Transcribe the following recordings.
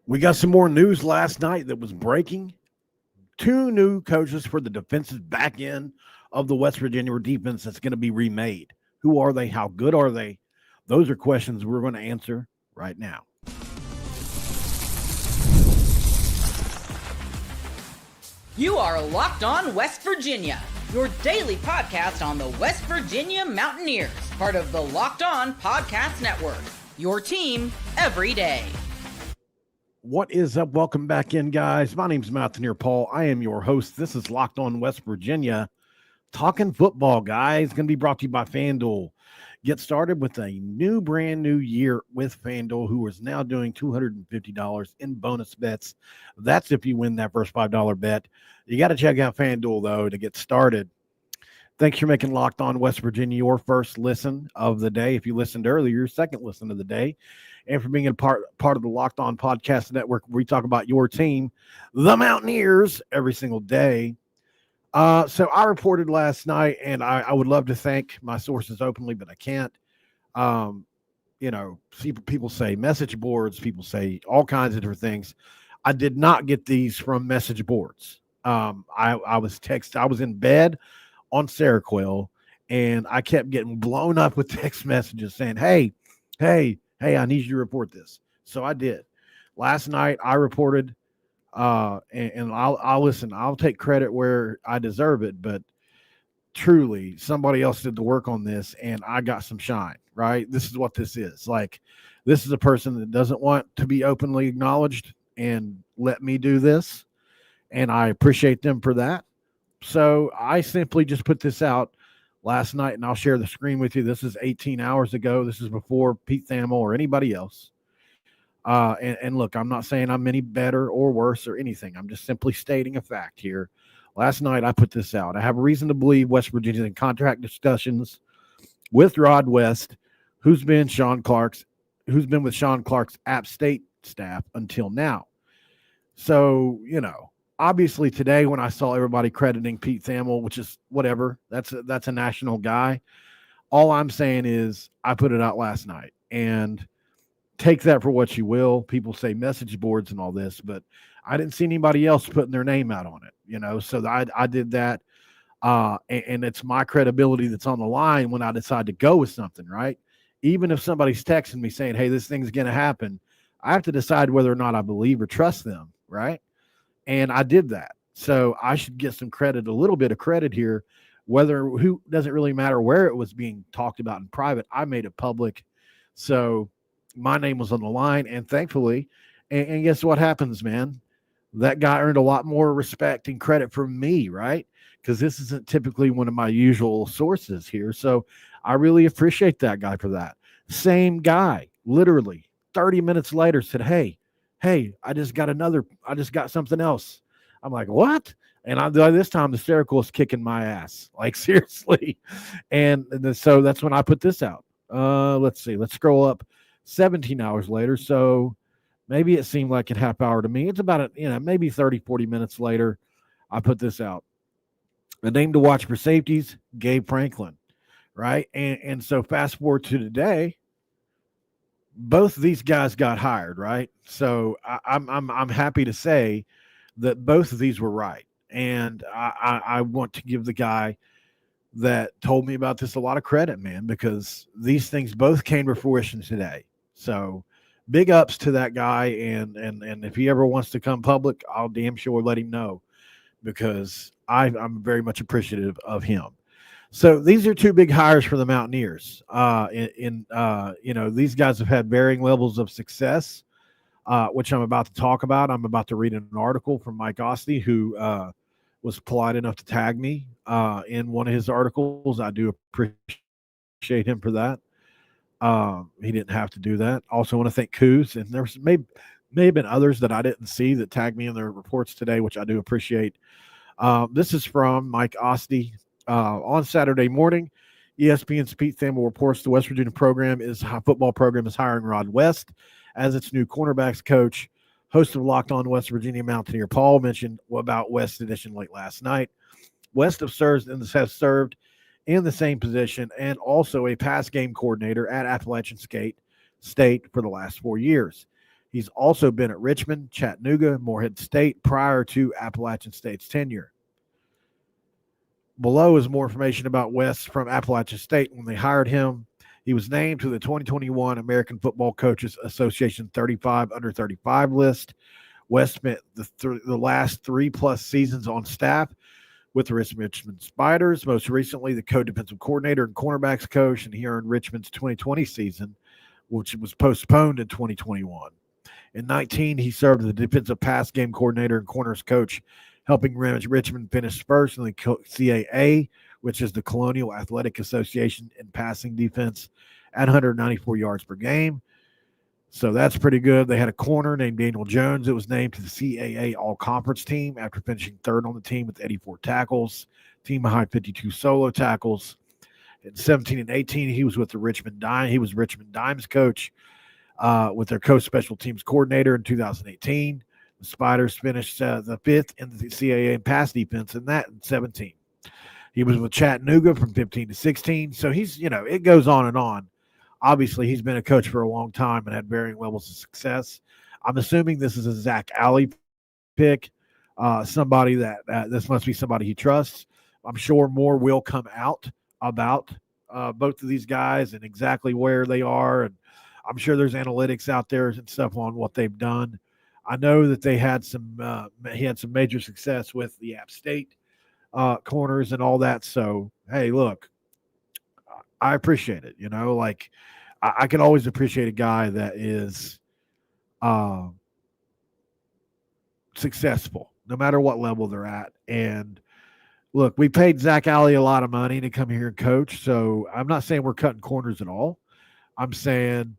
We got some more news last night that was breaking. Two new coaches for the defensive back end of the West Virginia defense that's going to be remade. Who are they? How good are they? Those are questions we're going to answer right now. You are Locked On West Virginia, your daily podcast on the West Virginia Mountaineers, part of the Locked On Podcast Network, your team every day. What is up? Welcome back in, guys. My name's Mountaineer Paul. I am your host. This is Locked On West Virginia, talking football, guys. Going to be brought to you by FanDuel. Get started with a brand new year with FanDuel, who is now doing $250 in bonus bets. That's if you win that first $5 bet. You got to check out FanDuel, though, to get started. Thanks for making Locked On West Virginia your first listen of the day. If you listened earlier, your second listen of the day. And for being a part of the Locked On Podcast Network, where we talk about your team, the Mountaineers, every single day. So I reported last night, and I would love to thank my sources openly, but I can't. People say message boards, people say all kinds of different things. I did not get these from message boards. I was in bed on Seroquel, and I kept getting blown up with text messages saying, hey, I need you to report this. So I did. Last night I reported, and I'll listen. I'll take credit where I deserve it, but truly somebody else did the work on this, and I got some shine, right? This is what this is. Like, this is a person that doesn't want to be openly acknowledged and let me do this, and I appreciate them for that. So I simply just put this out last night, and I'll share the screen with you. This is 18 hours ago. This is before Pete Thamel or anybody else. And look, I'm not saying I'm any better or worse or anything. I'm just simply stating a fact here. Last night I put this out. I have a reason to believe West Virginia's in contract discussions with Rod West, who's been with Sean Clark's App State staff until now. So, obviously today when I saw everybody crediting Pete Thamel, which is whatever, that's a national guy. All I'm saying is I put it out last night, and take that for what you will. People say message boards and all this, but I didn't see anybody else putting their name out on it, so I did that. And it's my credibility that's on the line when I decide to go with something, right? Even if somebody's texting me saying, hey, this thing's going to happen, I have to decide whether or not I believe or trust them, right? And I did that. So I should get some credit, a little bit of credit here, who doesn't really matter where it was being talked about in private. I made it public. So my name was on the line, and thankfully, and guess what happens, man? That guy earned a lot more respect and credit from me, right? Because this isn't typically one of my usual sources here. So I really appreciate that guy for that. Same guy, literally 30 minutes later said, hey, I just got something else. I'm like, what? And this time the Seroquel is kicking my ass, like seriously. And so that's when I put this out. Let's see. Let's scroll up 17 hours later. So maybe it seemed like a half hour to me. It's about, maybe 30, 40 minutes later, I put this out. The name to watch for safeties, Gabe Franklin, right? And so fast forward to today, both of these guys got hired, right? So I'm happy to say that both of these were right. And I want to give the guy that told me about this a lot of credit, man, because these things both came to fruition today. So big ups to that guy. And if he ever wants to come public, I'll damn sure let him know, because I'm very much appreciative of him. So these are two big hires for the Mountaineers. These guys have had varying levels of success, which I'm about to talk about. I'm about to read an article from Mike Osti, who was polite enough to tag me in one of his articles. I do appreciate him for that. He didn't have to do that. Also want to thank Coos, and there's may have been others that I didn't see that tagged me in their reports today, which I do appreciate. This is from Mike Osti. On Saturday morning, ESPN's Pete Thamel reports the West Virginia football program is hiring Rod West as its new cornerbacks coach. Host of Locked On West Virginia, Mountaineer Paul, mentioned about West edition late last night. West has served in the same position and also a pass game coordinator at Appalachian State for the last 4 years. He's also been at Richmond, Chattanooga, Morehead State prior to Appalachian State's tenure. Below is more information about West from Appalachian State. When they hired him, he was named to the 2021 American Football Coaches Association 35 under 35 list. West spent the last 3+ seasons on staff with the Richmond Spiders, most recently the co-defensive coordinator and cornerbacks coach, and he earned Richmond's 2020 season, which was postponed in 2021. In 19, he served as the defensive pass game coordinator and corners coach, helping Richmond finish first in the CAA, which is the Colonial Athletic Association in passing defense at 194 yards per game. So that's pretty good. They had a corner named Daniel Jones that was named to the CAA All-Conference team after finishing third on the team with 84 tackles. Team behind 52 solo tackles. In 17 and 18, he was with the Richmond Dimes. He was Richmond Dimes coach with their co-special teams coordinator in 2018. The Spiders finished the 5th in the CAA in pass defense in that in 17. He was with Chattanooga from 15 to 16. So he's, it goes on and on. Obviously, he's been a coach for a long time and had varying levels of success. I'm assuming this is a Zach Alley pick, somebody that this must be somebody he trusts. I'm sure more will come out about both of these guys and exactly where they are. And I'm sure there's analytics out there and stuff on what they've done. I know that they had he had some major success with the App State corners and all that. So, hey, look, I appreciate it. I can always appreciate a guy that is successful, no matter what level they're at. And look, we paid Zach Alley a lot of money to come here and coach. So I'm not saying we're cutting corners at all. I'm saying,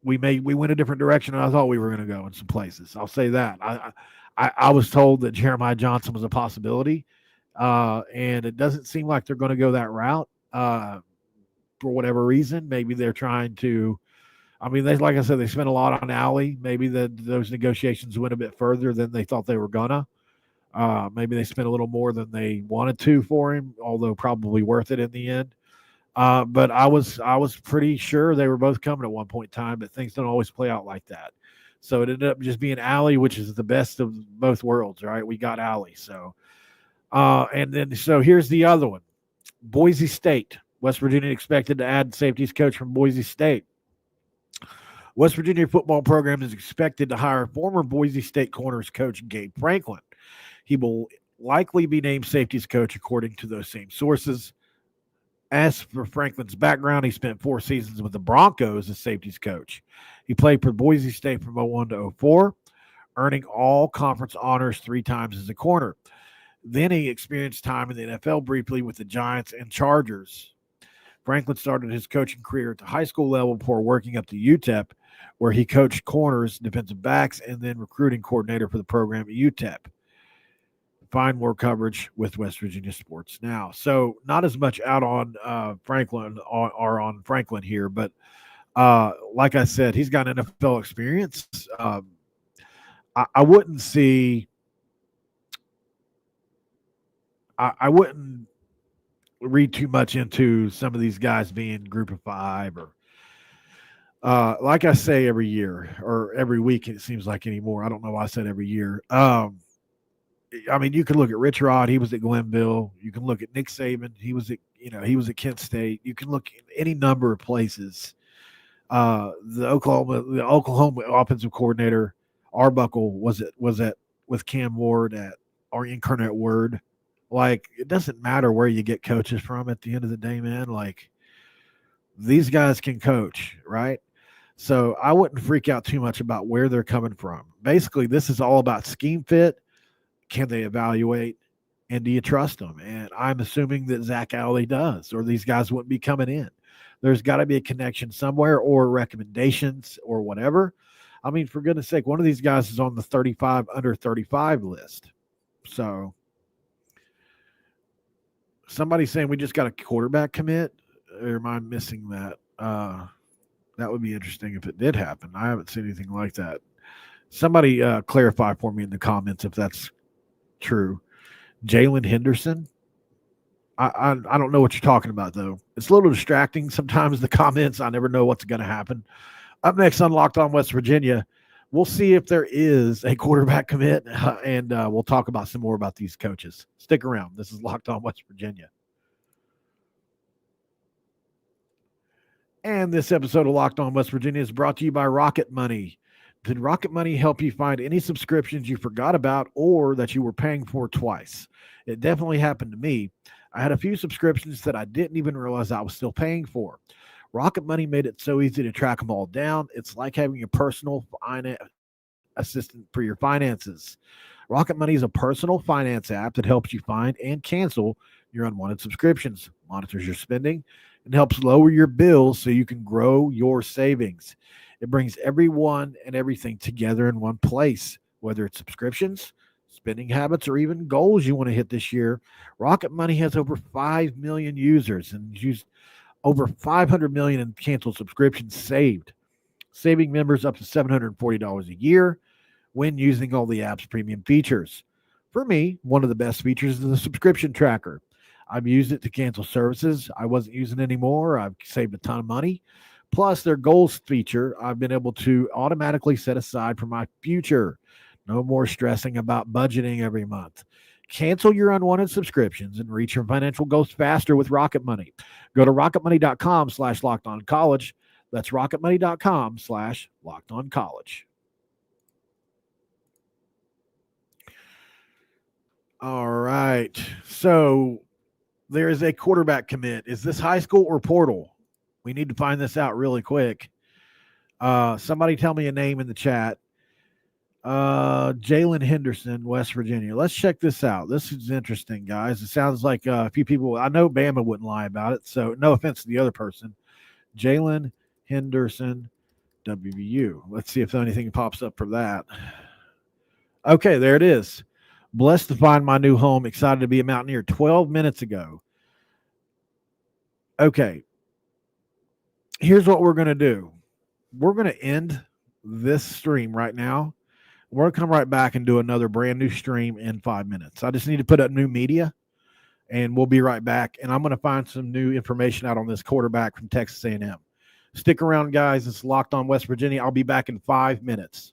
we went a different direction than I thought we were going to go in some places. I'll say that. I was told that Jeremiah Johnson was a possibility, and it doesn't seem like they're going to go that route for whatever reason. Maybe they're trying to. I mean, like I said, they spent a lot on Alley. Maybe those negotiations went a bit further than they thought they were gonna. Maybe they spent a little more than they wanted to for him, although probably worth it in the end. But I was pretty sure they were both coming at one point in time, but things don't always play out like that. So it ended up just being Alley, which is the best of both worlds, right? We got Alley. So, so here's the other one. Boise State. West Virginia expected to add safeties coach from Boise State. West Virginia football program is expected to hire former Boise State corners coach Gabe Franklin. He will likely be named safeties coach according to those same sources. As for Franklin's background, he spent 4 seasons with the Broncos as safeties coach. He played for Boise State from 01 to 04, earning all conference honors 3 times as a corner. Then he experienced time in the NFL briefly with the Giants and Chargers. Franklin started his coaching career at the high school level before working up to UTEP, where he coached corners, defensive backs, and then recruiting coordinator for the program at UTEP. Find more coverage with West Virginia Sports Now. So not as much out on Franklin or on Franklin here, but like I said, he's got NFL experience. I wouldn't see. I wouldn't read too much into some of these guys being group of 5 or like I say every year or every week, it seems like anymore. I don't know why I said every year. I mean, you can look at Rich Rod. He was at Glenville. You can look at Nick Saban. He was at Kent State. You can look at any number of places. The Oklahoma offensive coordinator Arbuckle was with Cam Ward or Incarnate Word. Like, it doesn't matter where you get coaches from at the end of the day, man. Like, these guys can coach, right? So I wouldn't freak out too much about where they're coming from. Basically, this is all about scheme fit. Can they evaluate, and do you trust them? And I'm assuming that Zach Alley does, or these guys wouldn't be coming in. There's got to be a connection somewhere or recommendations or whatever. I mean, for goodness sake, one of these guys is on the 35 under 35 list. So somebody's saying we just got a quarterback commit, or am I missing that? That would be interesting if it did happen. I haven't seen anything like that. Somebody clarify for me in the comments if that's true. Jaylen Henderson. I don't know what you're talking about, though. It's a little distracting sometimes, the comments. I never know what's going to happen. Up next on Locked On West Virginia, we'll see if there is a quarterback commit, and we'll talk about some more about these coaches. Stick around. This is Locked On West Virginia. And this episode of Locked On West Virginia is brought to you by Rocket Money. Did Rocket Money help you find any subscriptions you forgot about or that you were paying for twice? It definitely happened to me. I had a few subscriptions that I didn't even realize I was still paying for. Rocket Money made it so easy to track them all down. It's like having a personal assistant for your finances. Rocket Money is a personal finance app that helps you find and cancel your unwanted subscriptions, monitors your spending, and helps lower your bills so you can grow your savings. It brings everyone and everything together in one place, whether it's subscriptions, spending habits, or even goals you want to hit this year. Rocket Money has over 5 million users and used over 500 million in canceled subscriptions saved, saving members up to $740 a year when using all the app's premium features. For me, one of the best features is the subscription tracker. I've used it to cancel services I wasn't using anymore. I've saved a ton of money. Plus, their goals feature I've been able to automatically set aside for my future. No more stressing about budgeting every month. Cancel your unwanted subscriptions and reach your financial goals faster with Rocket Money. Go to rocketmoney.com/lockedoncollege. That's rocketmoney.com/lockedoncollege. All right. So there is a quarterback commit. Is this high school or portal? We need to find this out really quick. Somebody tell me a name in the chat. Jaylen Henderson, West Virginia. Let's check this out. This is interesting, guys. It sounds like a few people. I know Bama wouldn't lie about it, so no offense to the other person. Jaylen Henderson, WVU. Let's see if anything pops up for that. Okay, there it is. Blessed to find my new home. Excited to be a Mountaineer 12 minutes ago. Okay. Here's what we're going to do. We're going to end this stream right now. We're going to come right back and do another brand new stream in 5 minutes. I just need to put up new media, and we'll be right back. And I'm going to find some new information out on this quarterback from Texas A&M. Stick around, guys. It's Locked On West Virginia. I'll be back in 5 minutes.